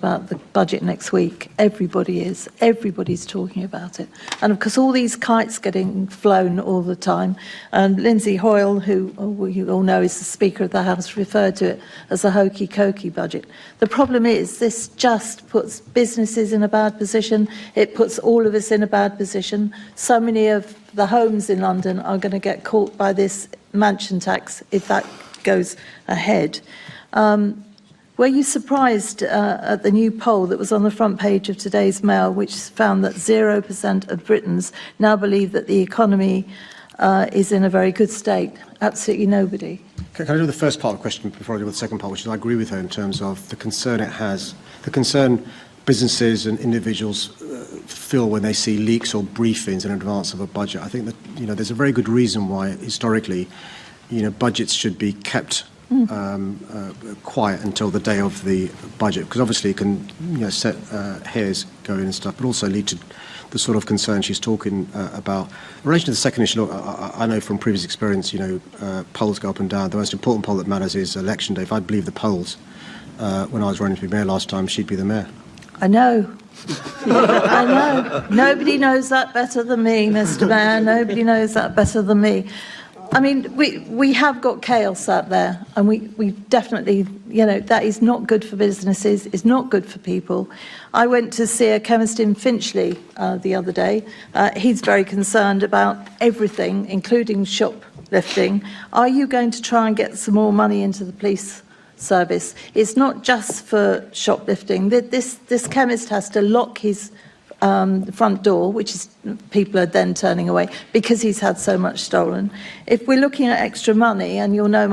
about the budget next week. Everybody is. Everybody's talking about it. And of course, all these kites getting flown all the time. And Lindsay Hoyle, who you all know is the Speaker of the House, referred to it as a hokey-cokey budget. The problem is this just puts businesses in a bad position. It puts all of us in a bad position. So many of the homes in London are going to get caught by this mansion tax if that goes ahead. Were you surprised at the new poll that was on the front page of today's Mail, which found that 0% of Britons now believe that the economy is in a very good state? Absolutely nobody. Can I do the first part of the question before I do the second part, which is I agree with her in terms of the concern it has, the concern businesses and individuals feel when they see leaks or briefings in advance of a budget. I think that, there's a very good reason why historically, budgets should be kept quiet until the day of the budget, because obviously it can set hairs going and stuff, but also lead to the sort of concern she's talking about. In relation to the second issue, look, I know from previous experience, polls go up and down. The most important poll that matters is election day. If I believe the polls, when I was running to be mayor last time, she'd be the mayor. I know. I know. Nobody knows that better than me, Mr. Mayor. Nobody knows that better than me. I mean, we have got chaos out there, and we definitely, that is not good for businesses, it's not good for people. I went to see a chemist in Finchley the other day. He's very concerned about everything, including shoplifting. Are you going to try and get some more money into the police service? It's not just for shoplifting. This chemist has to lock his the front door, which is people are then turning away because he's had so much stolen. If we're looking at extra money, and you'll know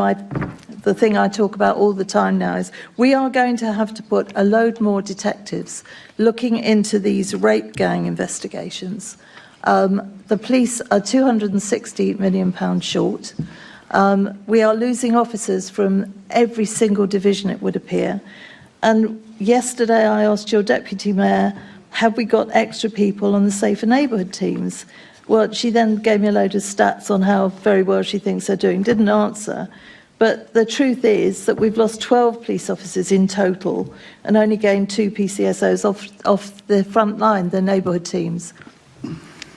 the thing I talk about all the time now is we are going to have to put a load more detectives looking into these rape gang investigations. The police are £260 million short. We are losing officers from every single division, it would appear. And yesterday I asked your deputy mayor, have we got extra people on the safer neighbourhood teams? Well, she then gave me a load of stats on how very well she thinks they're doing. Didn't answer. But the truth is that we've lost 12 police officers in total and only gained 2 PCSOs off the front line, the neighbourhood teams.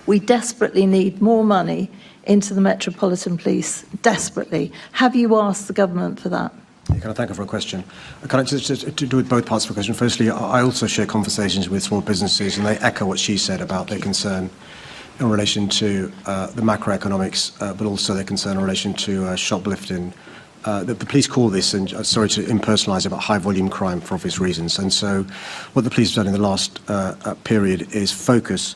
We desperately need more money into the Metropolitan Police. Desperately. Have you asked the government for that? Can I thank her for a question? Can I just do with both parts of the question? Firstly, I also share conversations with small businesses, and they echo what she said about their concern in relation to the macroeconomics, but also their concern in relation to shoplifting. The police call this, and sorry to impersonalise it, but high-volume crime for obvious reasons. And so what the police have done in the last period is focus,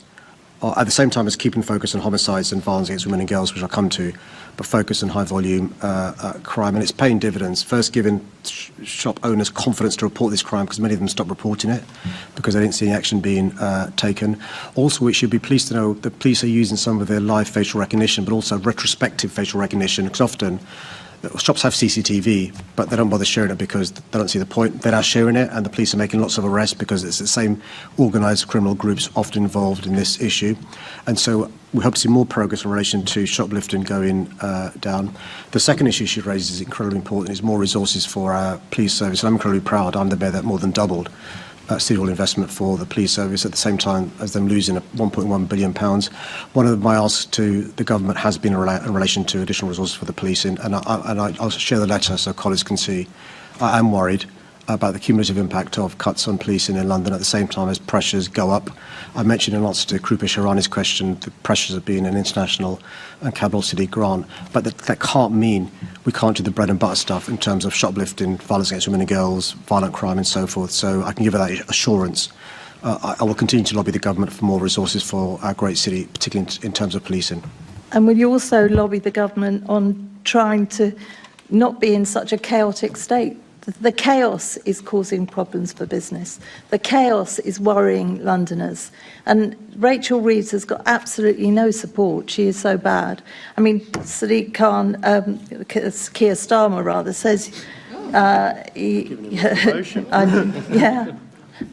at the same time as keeping focus on homicides and violence against women and girls, which I'll come to, but focus on high-volume crime. And it's paying dividends. First, giving shop owners confidence to report this crime, because many of them stopped reporting it because they didn't see any action being taken. Also, we should be pleased to know the police are using some of their live facial recognition, but also retrospective facial recognition, because often shops have CCTV, but they don't bother sharing it because they don't see the point. They're now sharing it, and the police are making lots of arrests because it's the same organised criminal groups often involved in this issue. And so we hope to see more progress in relation to shoplifting going down. The second issue she raises is incredibly important, is more resources for our police service. And I'm incredibly proud. I'm the mayor that more than doubled City Hall investment for the police service at the same time as them losing £1.1 billion. One of my asks to the government has been in relation to additional resources for the police, and I'll share the letter so colleagues can see. I am worried about the cumulative impact of cuts on policing in London at the same time as pressures go up. I mentioned in answer to Krupa Sharani's question the pressures of being an international and capital city grant, but that can't mean we can't do the bread and butter stuff in terms of shoplifting, violence against women and girls, violent crime and so forth. So I can give her that assurance. I will continue to lobby the government for more resources for our great city, particularly in terms of policing. And will you also lobby the government on trying to not be in such a chaotic state? The chaos is causing problems for business. The chaos is worrying Londoners. And Rachel Reeves has got absolutely no support. She is so bad. I mean, Sadiq Khan, Keir Starmer rather, says...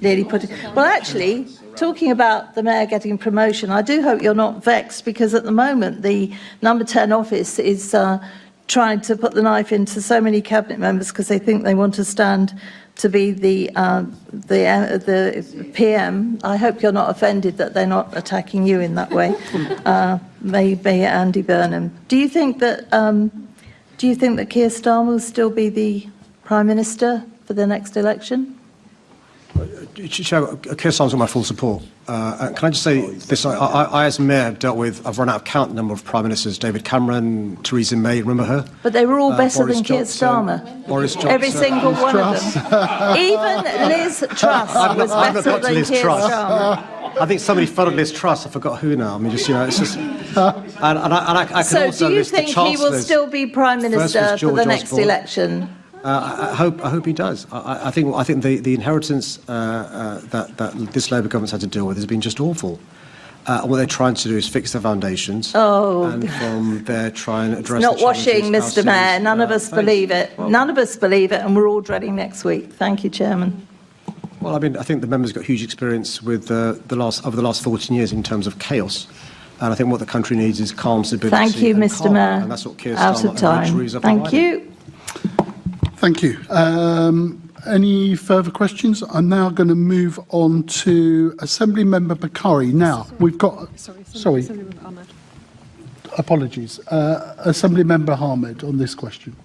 nearly put it... Well, actually, talking about the mayor getting promotion, I do hope you're not vexed, because at the moment the number 10 office is... tried to put the knife into so many cabinet members because they think they want to stand to be the PM. I hope you're not offended that they're not attacking you in that way. Maybe Andy Burnham. Do you think that Keir Starmer will still be the Prime Minister for the next election? Keir Starmer's got my full support. Can I just say this? I as Mayor, I've run out of count the number of Prime Ministers. David Cameron, Theresa May, remember her? But they were all better Boris than Keir Johnson, Starmer. Boris Johnson. Every single one of them. Even Liz Truss was better than Keir Starmer. I think somebody followed Liz Truss. I forgot who now. I mean, just it's just. I can so, also do you list think the he will still be Prime Minister for the next election? I hope he does. I think the inheritance that this Labour government's had to deal with has been just awful. What they're trying to do is fix the foundations. And from there try and address. It's not washing, Mr. Mayor. None of us believe it. None of us believe it, and we're all dreading next week. Thank you, Chairman. Well, I mean, I think the members got huge experience with over the last 14 years in terms of chaos. And I think what the country needs is calm, stability. Thank you, Mr. Calm. Mayor. And that's what Keir Out of time. Thank you. Thank you. Any further questions? I'm now going to move on to Assembly Member Bakari. Now, we've got... Sorry. Apologies. Assembly Member Ahmed on this question.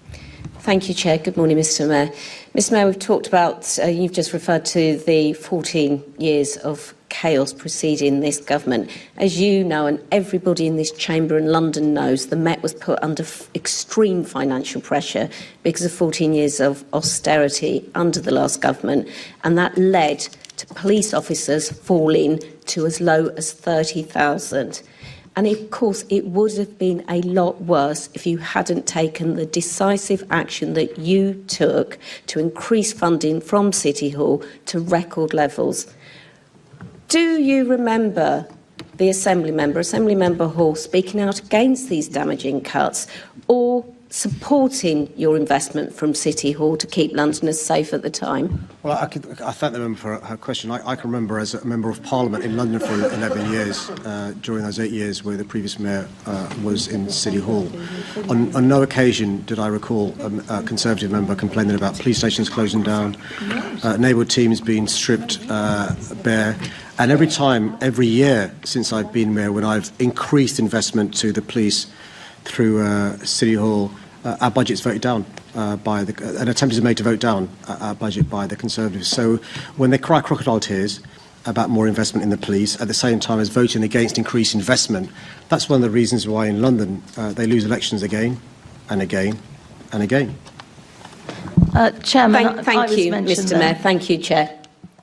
Thank you, Chair. Good morning, Mr. Mayor. Mr. Mayor, we've talked about, you've just referred to the 14 years of chaos preceding this government. As you know, and everybody in this chamber in London knows, the Met was put under extreme financial pressure because of 14 years of austerity under the last government, and that led to police officers falling to as low as 30,000. And of course, it would have been a lot worse if you hadn't taken the decisive action that you took to increase funding from City Hall to record levels. Do you remember the Assembly Member Hall, speaking out against these damaging cuts or supporting your investment from City Hall to keep Londoners safe at the time? Well, I thank the member for her question. I can remember as a Member of Parliament in London for 11 years, during those 8 years where the previous Mayor was in City Hall. On no occasion did I recall a Conservative member complaining about police stations closing down, neighbourhood teams being stripped bare. And every year since I've been Mayor, when I've increased investment to the police through City Hall, our budget's voted down an attempt is made to vote down our budget by the Conservatives. So when they cry crocodile tears about more investment in the police, at the same time as voting against increased investment, that's one of the reasons why in London they lose elections again and again and again. Chairman, thank you, Mr. Mayor. Thank you, Chair.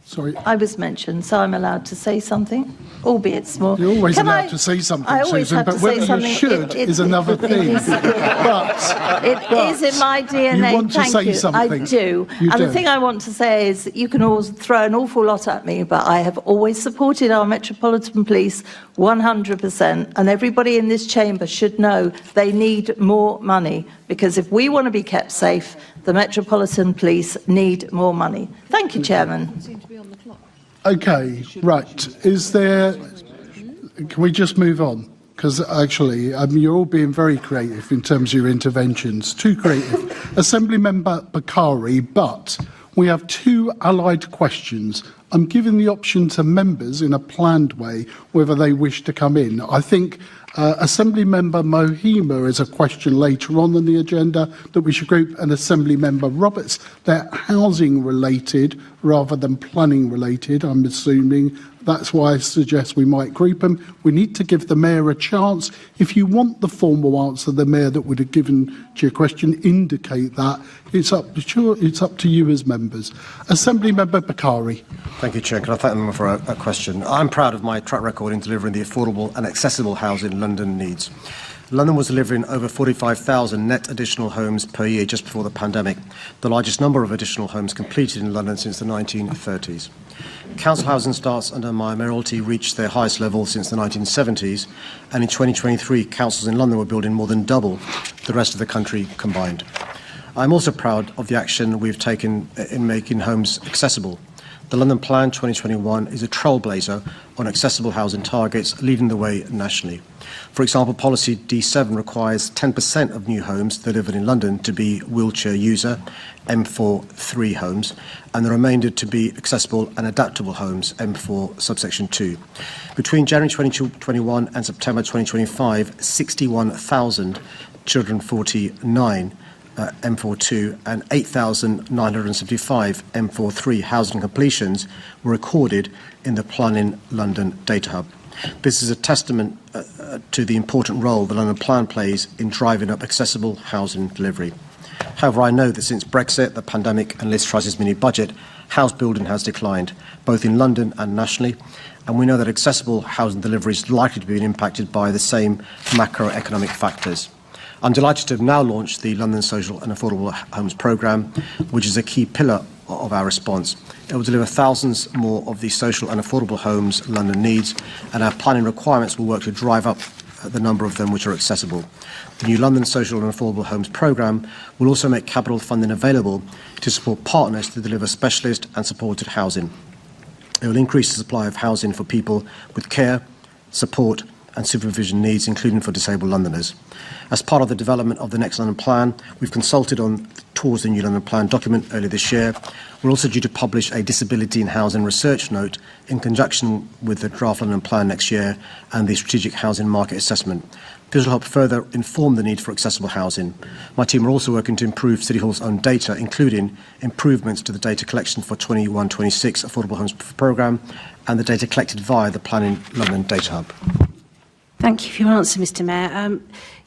Sorry. I was mentioned, so I'm allowed to say something, albeit small. You're always allowed to say something, Susan, but whether you should is another thing. It is in my DNA. You want to say something. I do. The thing I want to say is that you can always throw an awful lot at me, but I have always supported our Metropolitan Police 100%, and everybody in this chamber should know they need more money, because if we want to be kept safe, the Metropolitan Police need more money. Thank you, Chairman. Okay, right. Can we just move on? Because actually, you're all being very creative in terms of your interventions. Too creative. Assembly Member Bakari, but we have two allied questions. I'm giving the option to members in a planned way whether they wish to come in. I think Assembly Member Mohima is a question later on the agenda that we should group, and Assembly Member Roberts. They're housing related rather than planning related, I'm assuming. That's why I suggest we might group them. We need to give the Mayor a chance. If you want the formal answer the Mayor that would have given to your question, indicate that. It's up to you as members. Assembly Member Bakari. Thank you, Chair. Can I thank the member for a question? I'm proud of my track record in delivering the affordable and accessible housing London needs. London was delivering over 45,000 net additional homes per year just before the pandemic, the largest number of additional homes completed in London since the 1930s. Council housing starts under my mayoralty reached their highest level since the 1970s, and in 2023, councils in London were building more than double the rest of the country combined. I'm also proud of the action we've taken in making homes accessible. The London Plan 2021 is a trailblazer on accessible housing targets, leading the way nationally. For example, Policy D7 requires 10% of new homes delivered in London to be wheelchair user, M4-3 homes, and the remainder to be accessible and adaptable homes, M4 subsection 2. Between January 2021 and September 2025, 61,000 children 49 M42 and 8,975 M43 housing completions were recorded in the Planning London Data Hub. This is a testament to the important role the London Plan plays in driving up accessible housing delivery. However, I know that since Brexit, the pandemic and Liz Truss's mini-budget, house building has declined, both in London and nationally, and we know that accessible housing delivery is likely to be impacted by the same macroeconomic factors. I'm delighted to have now launched the London Social and Affordable Homes Programme, which is a key pillar of our response. It will deliver thousands more of the social and affordable homes London needs, and our planning requirements will work to drive up the number of them which are accessible. The new London Social and Affordable Homes Programme will also make capital funding available to support partners to deliver specialist and supported housing. It will increase the supply of housing for people with care, support and supervision needs, including for disabled Londoners. As part of the development of the next London Plan, we've consulted towards the new London Plan document earlier this year. We're also due to publish a disability in housing research note in conjunction with the draft London Plan next year and the strategic housing market assessment. This will help further inform the need for accessible housing. My team are also working to improve City Hall's own data, including improvements to the data collection for 21-26 Affordable Homes Programme and the data collected via the Planning London Data Hub. Thank you for your answer, Mr Mayor.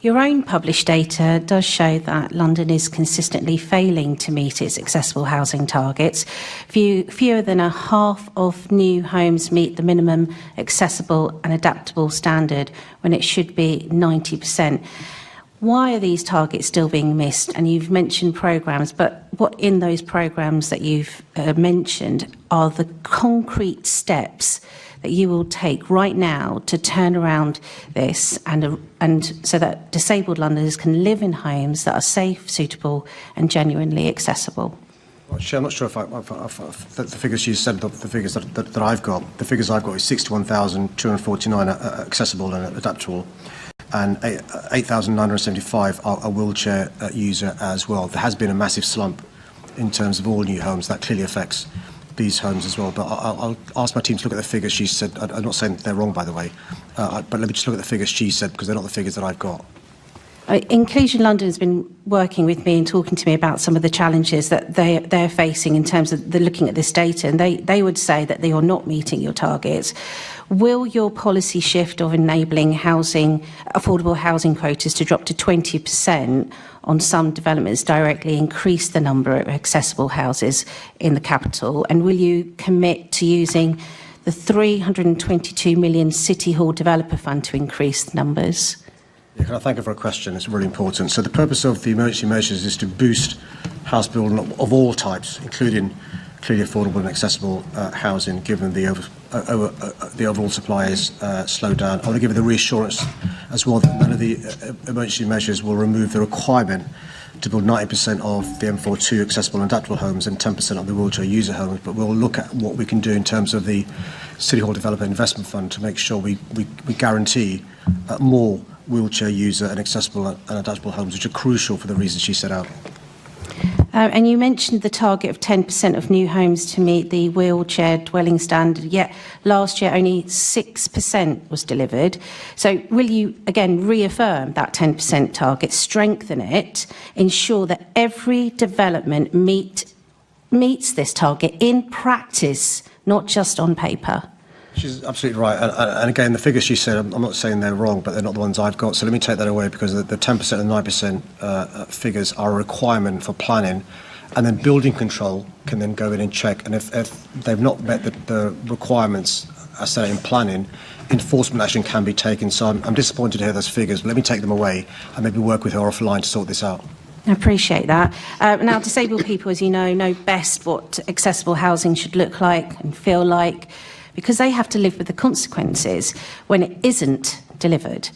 Your own published data does show that London is consistently failing to meet its accessible housing targets. Fewer than a half of new homes meet the minimum accessible and adaptable standard when it should be 90%. Why are these targets still being missed? And you've mentioned programmes, but what in those programmes that you've mentioned are the concrete steps that you will take right now to turn around this and so that disabled Londoners can live in homes that are safe, suitable and genuinely accessible? Well, I'm not sure if the figures you said, the figures that I've got. The figures I've got is 61,249 accessible and adaptable, and 8,975 are a wheelchair user as well. There has been a massive slump in terms of all new homes. That clearly affects these homes as well, but I'll ask my team to look at the figures she said. I'm not saying they're wrong, by the way, but let me just look at the figures she said, because they're not the figures that I've got. Inclusion London has been working with me and talking to me about some of the challenges that they're facing in terms of looking at this data, and they would say that they are not meeting your targets. Will your policy shift of enabling affordable housing quotas to drop to 20% on some developments directly increase the number of accessible houses in the capital? And will you commit to using the 322 million City Hall Developer Fund to increase the numbers? Yeah, can I thank you for a question? It's really important. So the purpose of the emergency measures is to boost house building of all types, including clearly affordable and accessible housing, given the overall supply is slowed down. I want to give you the reassurance as well that none of the emergency measures will remove the requirement to build 90% of the M42 accessible and adaptable homes and 10% of the wheelchair user homes, but we'll look at what we can do in terms of the City Hall Developer Investment Fund to make sure we guarantee more wheelchair user and accessible and adaptable homes, which are crucial for the reasons she set out. And you mentioned the target of 10% of new homes to meet the wheelchair dwelling standard, yet last year only 6% was delivered. So will you, again, reaffirm that 10% target, strengthen it, ensure that every development meets this target in practice, not just on paper? She's absolutely right. And again, the figures she said, I'm not saying they're wrong, but they're not the ones I've got. So let me take that away, because the 10% and 9% figures are a requirement for planning. And then building control can then go in and check. And if they've not met the requirements as set in planning, enforcement action can be taken. So I'm disappointed to hear those figures, but let me take them away and maybe work with her offline to sort this out. I appreciate that. Now, disabled people, as you know best what accessible housing should look like and feel like, because they have to live with the consequences when it isn't delivered.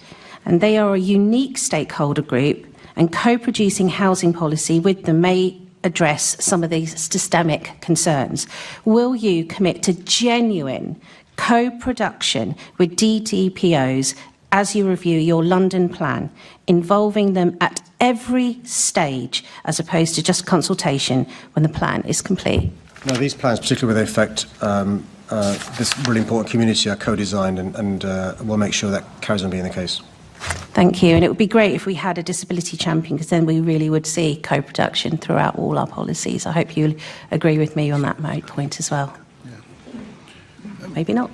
And they are a unique stakeholder group, and co-producing housing policy with them may address some of these systemic concerns? Will you commit to genuine co-production with DDPOs as you review your London plan, involving them at every stage as opposed to just consultation when the plan is complete? No, these plans, particularly where they affect this really important community, are co-designed, and we'll make sure that carries on being the case. Thank you. And it would be great if we had a disability champion, because then we really would see co-production throughout all our policies. I hope you'll agree with me on that point as well. Yeah. Maybe not.